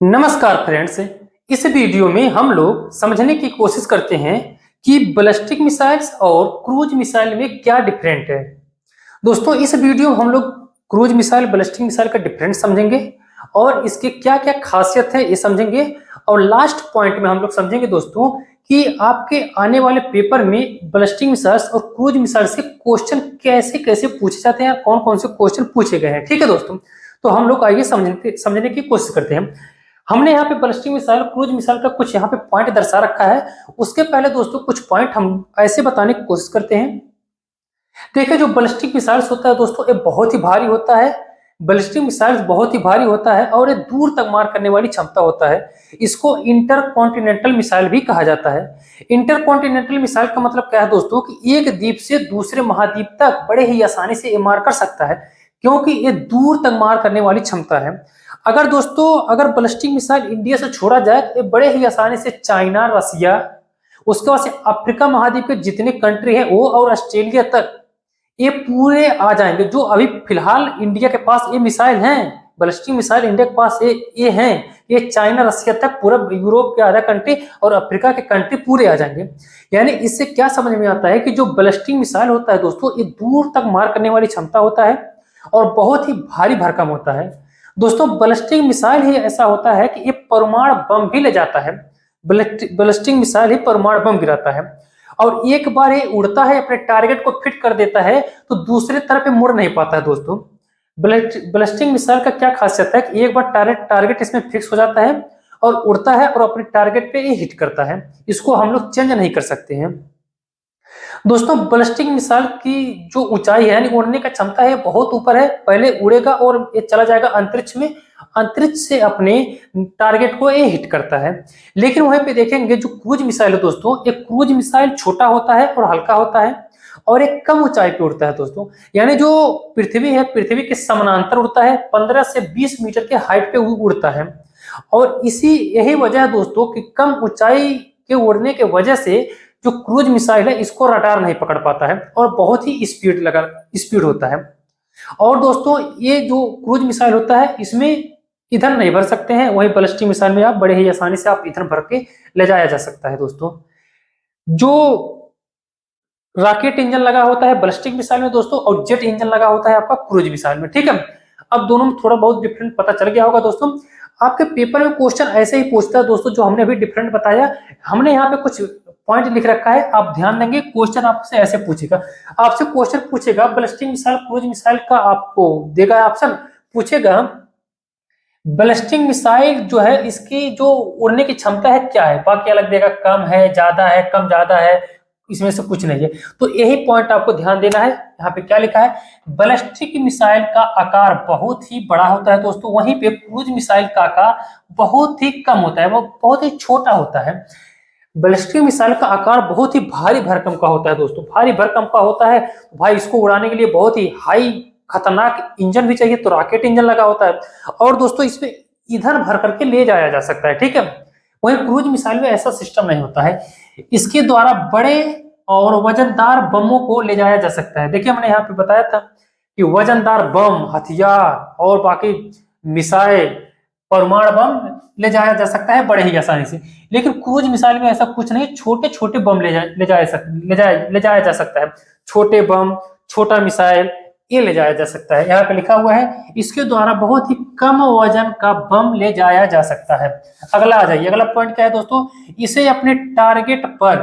नमस्कार फ्रेंड्स। इस वीडियो में हम लोग समझने की कोशिश करते हैं कि बैलिस्टिक मिसाइल्स और क्रूज मिसाइल में क्या डिफरेंट है। दोस्तों, इस वीडियो में हम लोग क्रूज मिसाइल बैलिस्टिक मिसाइल का डिफरेंस समझेंगे और इसके क्या क्या खासियत है ये समझेंगे। और लास्ट पॉइंट में हम लोग समझेंगे दोस्तों कि आपके आने वाले पेपर में बैलिस्टिक मिसाइल्स और क्रूज मिसाइल से क्वेश्चन कैसे कैसे पूछे जाते हैं, कौन कौन से क्वेश्चन पूछे गए हैं। ठीक है दोस्तों, तो हम लोग आइए समझने की कोशिश करते हैं। हमने यहाँ पे बैलिस्टिक मिसाइल क्रूज मिसाइल का कुछ यहाँ पे पॉइंट दर्शा रखा है। उसके पहले दोस्तों कुछ पॉइंट हम ऐसे बताने की कोशिश करते हैं। देखिए, जो बैलिस्टिक मिसाइल्स होता है दोस्तों, ये बहुत ही भारी होता है। बैलिस्टिक मिसाइल्स बहुत ही भारी होता है और ये दूर तक मार करने वाली क्षमता होता है। इसको इंटरकॉन्टिनेंटल मिसाइल भी कहा जाता है। इंटरकॉन्टिनेंटल मिसाइल का मतलब क्या है दोस्तों कि एक द्वीप से दूसरे महाद्वीप तक बड़े ही आसानी से ये मार कर सकता है, क्योंकि ये दूर तक मार करने वाली क्षमता है। अगर दोस्तों बैलिस्टिक मिसाइल इंडिया से छोड़ा जाए तो ये बड़े ही आसानी से चाइना, रसिया, उसके बाद से अफ्रीका महाद्वीप के जितने कंट्री है वो और ऑस्ट्रेलिया तक ये पूरे आ जाएंगे। जो अभी फिलहाल इंडिया के पास ये मिसाइल हैं, बैलिस्टिक मिसाइल इंडिया के पास ये हैं, ये चाइना, रसिया तक पूरा यूरोप के आधा कंट्री और अफ्रीका के कंट्री पूरे आ जाएंगे। यानी इससे क्या समझ में आता है कि जो बैलिस्टिक मिसाइल होता है दोस्तों, ये दूर तक मार करने वाली क्षमता होता है और बहुत ही भारी भरकम होता है। दोस्तों, बैलिस्टिक मिसाइल ही ऐसा होता है कि ये परमाणु बम भी ले जाता है। बैलिस्टिक मिसाइल ही परमाणु बम गिराता है और एक बार ये उड़ता है, अपने टारगेट को फिट कर देता है तो दूसरे तरफ मुड़ नहीं पाता है। दोस्तों, बैलिस्टिक मिसाइल का क्या खासियत है कि एक बार टारगेट इसमें फिक्स हो जाता है और उड़ता है और अपने टारगेट पे ये हिट करता है। इसको हम लोग चेंज नहीं कर सकते हैं। दोस्तों, बैलिस्टिक मिसाइल की जो ऊंचाई है यानी उड़ने का क्षमता है बहुत ऊपर है। पहले उड़ेगा और ये चला जाएगा अंतरिक्ष में, अंतरिक्ष से अपने टारगेट को ये हिट करता है। लेकिन वहीं पे देखेंगे जो क्रूज मिसाइल है दोस्तों, ये क्रूज मिसाइल छोटा होता है और हल्का होता है और एक कम ऊंचाई पे उड़ता है दोस्तों। यानी जो पृथ्वी है, पृथ्वी के समानांतर उड़ता है, 15 से 20 मीटर के हाइट पे उड़ता है। और यही वजह है दोस्तों कि कम ऊंचाई के उड़ने के वजह से जो क्रूज मिसाइल है इसको रडार नहीं पकड़ पाता है और बहुत ही स्पीड होता है। और दोस्तों, ये जो क्रूज मिसाइल होता है इसमें ईंधन नहीं भर सकते हैं, वहीं बैलिस्टिक मिसाइल में आप बड़े ही आसानी से आप ईंधन भर के ले जाया जा सकता है। दोस्तों, जो रॉकेट इंजन लगा होता है बैलिस्टिक मिसाइल में दोस्तों और जेट इंजन लगा होता है आपका क्रूज मिसाइल में। ठीक है, अब दोनों में थोड़ा बहुत डिफरेंट पता चल गया होगा। दोस्तों, आपके पेपर में क्वेश्चन ऐसे ही पूछता है दोस्तों, जो हमने अभी डिफरेंट बताया। हमने यहाँ पे कुछ पॉइंट लिख रखा है, आप ध्यान देंगे। क्वेश्चन आपसे ऐसे पूछेगा, आपसे क्वेश्चन पूछेगा बैलिस्टिक मिसाइल क्रूज मिसाइल का, आपको देगा ऑप्शन, पूछेगा बैलिस्टिक मिसाइल जो है इसकी जो उड़ने की क्षमता है क्या है, बाकी अलग देगा, कम है, ज्यादा है, कम ज्यादा है, इसमें से कुछ नहीं है। तो यही पॉइंट आपको ध्यान देना है। यहाँ पे क्या लिखा है, बैलिस्टिक मिसाइल का आकार बहुत ही बड़ा होता है दोस्तों, वहीं पे क्रूज मिसाइल का आकार बहुत ही कम होता है, वो बहुत ही छोटा होता है। बैलिस्टिक मिसाइल का आकार बहुत ही भारी भरकम का होता है दोस्तों, भारी भरकम का होता है। भाई, इसको उड़ाने के लिए बहुत ही हाई खतरनाक इंजन भी चाहिए, तो रॉकेट इंजन लगा होता है। और दोस्तों, इसमें ईंधन भर करके ले जाया जा सकता है। ठीक है, वहीं क्रूज मिसाइल में ऐसा सिस्टम नहीं होता है। इसके द्वारा बड़े और वजनदार बमों को ले जाया जा सकता है। देखिए, हमने यहाँ पे बताया था कि वजनदार बम, हथियार और बाकी मिसाइल, परमाणु बम ले जाया जा सकता है बड़े ही आसानी से। लेकिन क्रूज मिसाइल में ऐसा कुछ नहीं, छोटे छोटे बम ले जाया जा सकता है। छोटे बम, छोटा मिसाइल ये ले जाया जा सकता है। यहाँ पे लिखा हुआ है इसके द्वारा बहुत ही कम वजन का बम ले जाया जा सकता है। अगला आ जाइए, अगला पॉइंट क्या है दोस्तों, इसे अपने टारगेट पर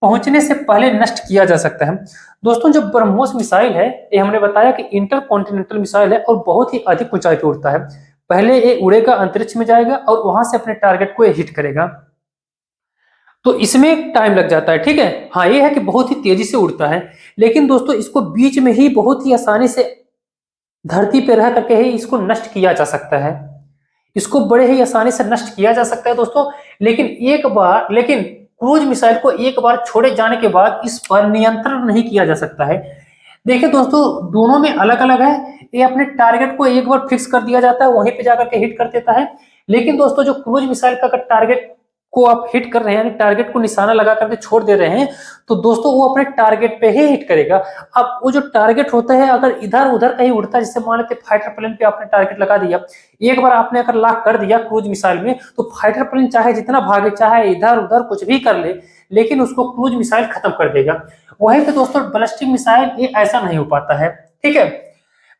पहुंचने से पहले नष्ट किया जा सकता है। दोस्तों, जो ब्रह्मोस मिसाइल है ये हमने बताया कि इंटरकॉन्टिनेंटल मिसाइल है और बहुत ही अधिक ऊंचाई पे उड़ता है। पहले ये उड़ेगा, अंतरिक्ष में जाएगा और वहां से अपने टारगेट को हिट करेगा, तो इसमें टाइम लग जाता है। ठीक है, हाँ, ये है कि बहुत ही तेजी से उड़ता है। लेकिन दोस्तों, इसको बीच में ही बहुत ही आसानी से धरती पे रह करके ही इसको नष्ट किया जा सकता है। इसको बड़े ही आसानी से नष्ट किया जा सकता है दोस्तों। लेकिन क्रूज मिसाइल को एक बार छोड़े जाने के बाद इस पर नियंत्रण नहीं किया जा सकता है। देखिए दोस्तों, दोनों में अलग अलग है। ये अपने टारगेट को एक बार फिक्स कर दिया जाता है, वहीं पे जाकर के हिट कर देता है। लेकिन दोस्तों, जो क्रूज मिसाइल का टारगेट को आप हिट कर रहे हैं, यानी टारगेट को निशाना लगा करके छोड़ दे रहे हैं, तो दोस्तों वो अपने टारगेट पे ही हिट करेगा। अब वो जो टारगेट होता है अगर इधर उधर कहीं उड़ता है, जैसे मान लेते फाइटर प्लेन पे आपने टारगेट लगा दिया, एक बार आपने अगर लॉक कर दिया क्रूज मिसाइल में, तो फाइटर प्लेन चाहे जितना भागे, चाहे इधर उधर कुछ भी कर ले, लेकिन उसको क्रूज मिसाइल खत्म कर देगा। वहीं पे दोस्तों बैलिस्टिक मिसाइल ये ऐसा नहीं हो पाता है, ठीक है।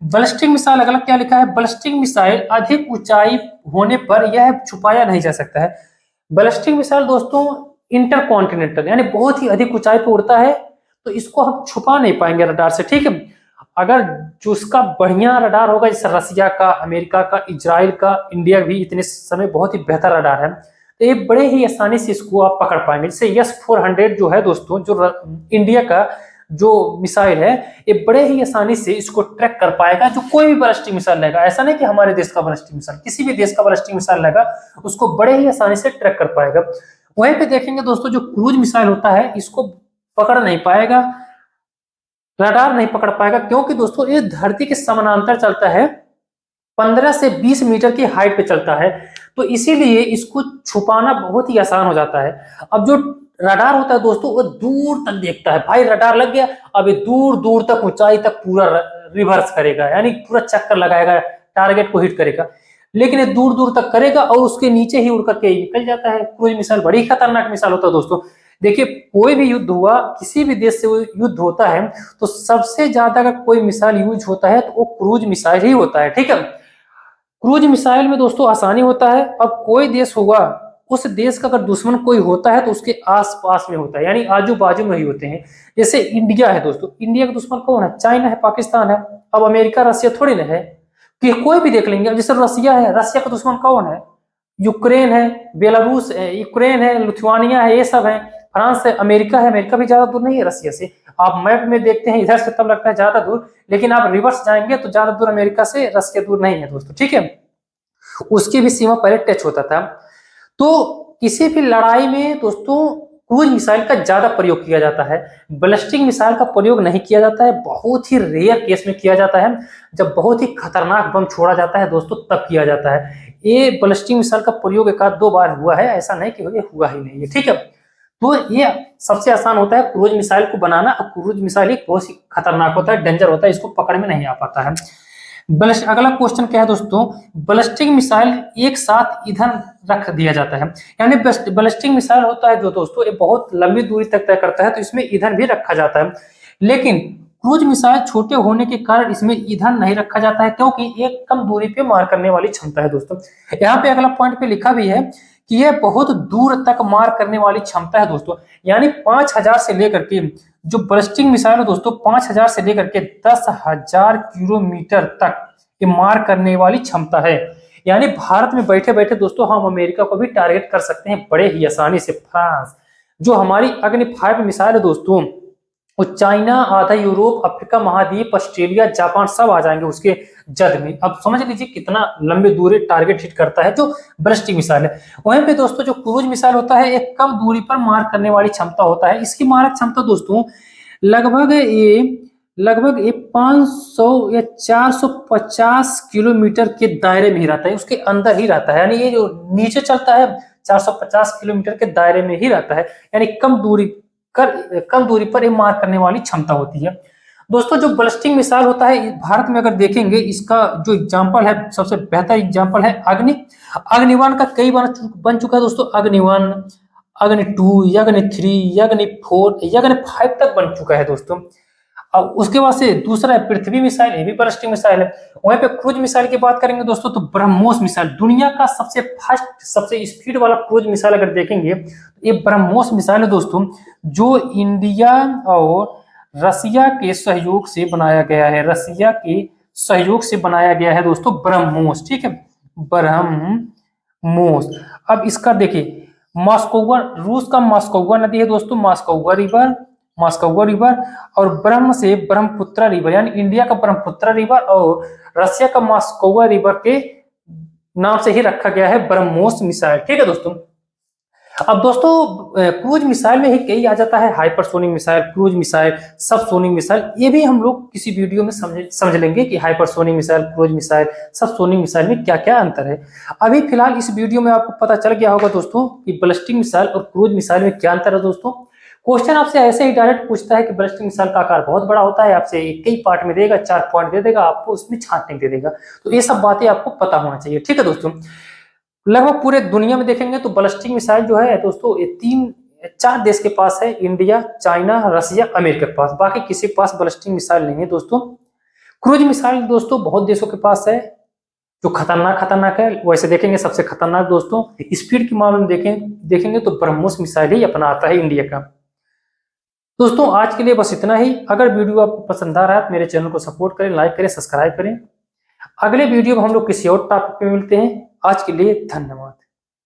बैलिस्टिक मिसाइल अगला क्या लिखा है, बैलिस्टिक मिसाइल अधिक ऊंचाई होने पर यह छुपाया नहीं जा सकता है। बैलिस्टिक मिसाइल दोस्तों इंटरकॉन्टिनेंटल यानी बहुत ही अधिक ऊंचाई पर उड़ता है, तो इसको हम छुपा नहीं पाएंगे रडार से, ठीक है। अगर जो उसका बढ़िया रडार होगा, जैसे रसिया का, अमेरिका का, इजराइल का, इंडिया भी इतने समय बहुत ही बेहतर रडार है, तो ये बड़े ही आसानी से इसको आप पकड़ पाएंगे। जैसे S-400 जो है दोस्तों, जो इंडिया का जो मिसाइल है, ये बड़े ही आसानी से इसको ट्रैक कर पाएगा, जो कोई भी बैलिस्टिक मिसाइल लेगा। ऐसा नहीं कि हमारे देश का बैलिस्टिक मिसाइल, किसी भी देश का बैलिस्टिक मिसाइल लेगा उसको बड़े ही आसानी से ट्रैक कर पाएगा। वहीं पे देखेंगे दोस्तों, जो क्रूज मिसाइल होता है इसको पकड़ नहीं पाएगा, रडार नहीं पकड़ पाएगा, क्योंकि दोस्तों ये धरती के समानांतर चलता है, 15 से 20 मीटर की हाइट पे चलता है, तो इसीलिए इसको छुपाना बहुत ही आसान हो जाता है। अब जो रडार होता है दोस्तों, वो दूर तक देखता है, भाई रडार लग गया, अब ये दूर दूर तक, ऊंचाई तक पूरा रिवर्स करेगा, यानी पूरा चक्कर लगाएगा, टारगेट को हिट करेगा। लेकिन ये दूर दूर तक करेगा और उसके नीचे ही उड़ करके निकल जाता है। क्रूज मिसाइल बड़ी खतरनाक मिसाइल होता है दोस्तों। देखिए कोई भी युद्ध हुआ, किसी भी देश से युद्ध होता है, तो सबसे ज्यादा अगर कोई मिसाइल यूज होता है तो वो क्रूज मिसाइल ही होता है, ठीक है। क्रूज मिसाइल में दोस्तों आसानी होता है, अब कोई देश होगा, उस देश का अगर दुश्मन कोई होता है तो उसके आसपास में होता है, यानी आजू बाजू में ही होते हैं। जैसे इंडिया है दोस्तों, इंडिया का दुश्मन कौन है, चाइना है, पाकिस्तान है। अब अमेरिका रसिया थोड़ी ना है कि कोई भी देख लेंगे। जैसे रसिया है, रसिया का दुश्मन कौन है, यूक्रेन है, बेलारूस है, यूक्रेन है, लिथुआनिया है, ये सब है। फ्रांस है, अमेरिका है, अमेरिका भी ज्यादा दूर नहीं है रसिया से। आप मैप में देखते हैं इधर से तब लगता है ज्यादा दूर, लेकिन आप रिवर्स जाएंगे तो ज्यादा दूर अमेरिका से रसिया दूर नहीं है दोस्तों, ठीक है। उसकी भी सीमा पहले टच होता था। तो किसी भी लड़ाई में दोस्तों क्रूज मिसाइल का ज्यादा प्रयोग किया जाता है, बैलिस्टिक मिसाइल का प्रयोग नहीं किया जाता है। बहुत ही रेयर केस में किया जाता है, जब बहुत ही खतरनाक बम छोड़ा जाता है दोस्तों, तब किया जाता है। ये बैलिस्टिक मिसाइल का प्रयोग एक आध दो बार हुआ है, ऐसा नहीं कि ये हुआ ही नहीं है, ठीक है। तो ये सबसे आसान होता है क्रूज मिसाइल को बनाना, और क्रूज मिसाइल एक बहुत ही खतरनाक होता है, डेंजर होता है, इसको पकड़ में नहीं आ पाता है। अगला क्वेश्चन क्या है दोस्तों, बैलिस्टिक मिसाइल एक साथ ईंधन रख दिया जाता है, यानी बैलिस्टिक मिसाइल होता है जो दोस्तों ये बहुत लंबी दूरी तक तय करता है, तो इसमें ईंधन भी रखा जाता है। लेकिन क्रूज मिसाइल छोटे होने के कारण इसमें ईंधन नहीं रखा जाता है, क्योंकि ये कम दूरी पे मार करने वाली क्षमता है दोस्तों। यहाँ पे अगला पॉइंट पे लिखा भी है कि यह बहुत दूर तक मार करने वाली क्षमता है दोस्तों, यानी 5000 से लेकर के जो बैलिस्टिक मिसाइल है दोस्तों, 5000 से लेकर के 10,000 किलोमीटर तक ये मार करने वाली क्षमता है। यानी भारत में बैठे बैठे दोस्तों हम अमेरिका को भी टारगेट कर सकते हैं बड़े ही आसानी से। फ्रांस, जो हमारी अग्नि 5 मिसाइल है दोस्तों, वो चाइना, आधा यूरोप, अफ्रीका महाद्वीप, ऑस्ट्रेलिया, जापान सब आ जाएंगे उसके जद में। अब समझ लीजिए कितना लंबे दूरी टारगेट हिट करता है जो बैलिस्टिक मिसाइल है। वहीं पे दोस्तों जो क्रूज मिसाइल होता है एक कम दूरी पर मार करने वाली क्षमता होता है। इसकी मारक क्षमता दोस्तों लगभग ये 500 या 450 किलोमीटर के दायरे में ही रहता है, उसके अंदर ही रहता है, यानी ये जो नीचे चलता है 450 किलोमीटर के दायरे में ही रहता है, यानी कम दूरी पर ये मार करने वाली क्षमता होती है। दोस्तों जो बैलिस्टिक मिसाइल होता है भारत में अगर देखेंगे, इसका जो एग्जांपल है, सबसे बेहतर एग्जांपल है अग्नि-1 का कई बार बन चुका है दोस्तों। अग्नि-1, अग्नि-2, अग्नि-3, अग्नि-4, अग्नि-5 तक बन चुका है दोस्तों। अब उसके बाद से दूसरा है पृथ्वी मिसाइल, ये भी बैलिस्टिक मिसाइल है। वहीं पे क्रूज मिसाइल की बात करेंगे दोस्तों, तो ब्रह्मोस मिसाइल दुनिया का सबसे फास्ट, सबसे स्पीड वाला क्रूज मिसाइल अगर देखेंगे, ये ब्रह्मोस मिसाइल है दोस्तों, जो इंडिया और रसिया के सहयोग से बनाया गया है। रसिया के सहयोग से बनाया गया है दोस्तों ब्रह्मोस, ठीक है, ब्रह्मोस। अब इसका देखिए, मॉस्कोवा, रूस का मॉस्कोवा नदी है दोस्तों, मॉस्कोवा रिवर, और ब्रह्म से ब्रह्मपुत्र रिवर, यानी इंडिया का ब्रह्मपुत्र रिवर और रसिया का मॉस्कोवा रिवर के नाम से ही रखा गया है ब्रह्मोस मिसाइल, ठीक है दोस्तों। अब दोस्तों क्रूज मिसाइल में ही कई आ जाता है, hypersonic missile, cruise missile, subsonic missile. ये भी हम लोग किसी वीडियो में समझ लेंगे कि hypersonic missile, cruise missile, subsonic missile में क्या क्या अंतर है। अभी फिलहाल इस वीडियो में आपको पता चल गया होगा दोस्तों कि बैलिस्टिक मिसाइल और क्रूज मिसाइल में क्या अंतर है। दोस्तों क्वेश्चन आपसे ऐसे ही डायरेक्ट पूछता है कि बैलिस्टिक मिसाइल का आकार बहुत बड़ा होता है, आपसे कई पार्ट में देगा, 4 पॉइंट दे देगा, आपको उसमें छांटने दे देगा। तो ये सब बातें आपको पता होना चाहिए, ठीक है दोस्तों। लगभग पूरे दुनिया में देखेंगे तो बैलिस्टिक मिसाइल जो है दोस्तों ये 4 देश के पास है, इंडिया, चाइना, रसिया, अमेरिका के पास। बाकी किसी के पास बैलिस्टिक मिसाइल नहीं है दोस्तों। क्रूज मिसाइल दोस्तों बहुत देशों के पास है, जो खतरनाक है। वैसे देखेंगे सबसे खतरनाक दोस्तों स्पीड के मामले में देखेंगे तो ब्रह्मोस मिसाइल ही अपना आता है इंडिया का। दोस्तों आज के लिए बस इतना ही। अगर वीडियो आपको पसंद आ रहा है तो मेरे चैनल को सपोर्ट करें, लाइक करें, सब्सक्राइब करें। अगले वीडियो में हम लोग किसी और टॉपिक पे मिलते हैं। आज के लिए धन्यवाद।